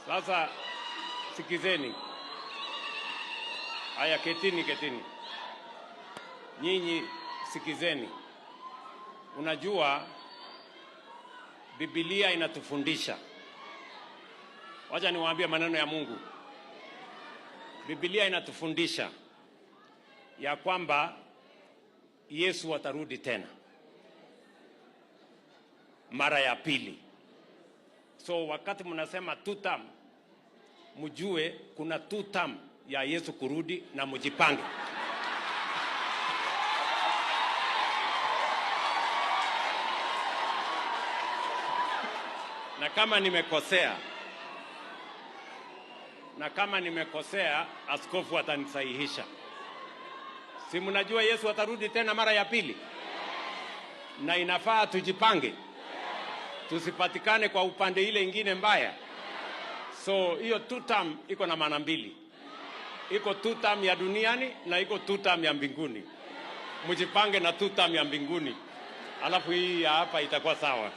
Sasa sikizeni. Haya, ketini. Nyinyi sikizeni. Unajua Biblia inatufundisha. Wacha niwaambie maneno ya Mungu. Biblia inatufundisha ya kwamba Yesu atarudi tena mara ya pili. So wakati mnasema two term, mjue kuna two term ya Yesu kurudi na mjipange. Na kama nimekosea, askofu atanisahihisha. Si mnajua Yesu atarudi tena mara ya pili? Na inafaa tujipange. Tusipatikane kwa upande ile ingine mbaya. So hiyo two term iko na maana mbili. Iko two term ya duniani na iko two term ya mbinguni. Mjipange na two term ya mbinguni. Alafu hii ya hapa itakuwa sawa.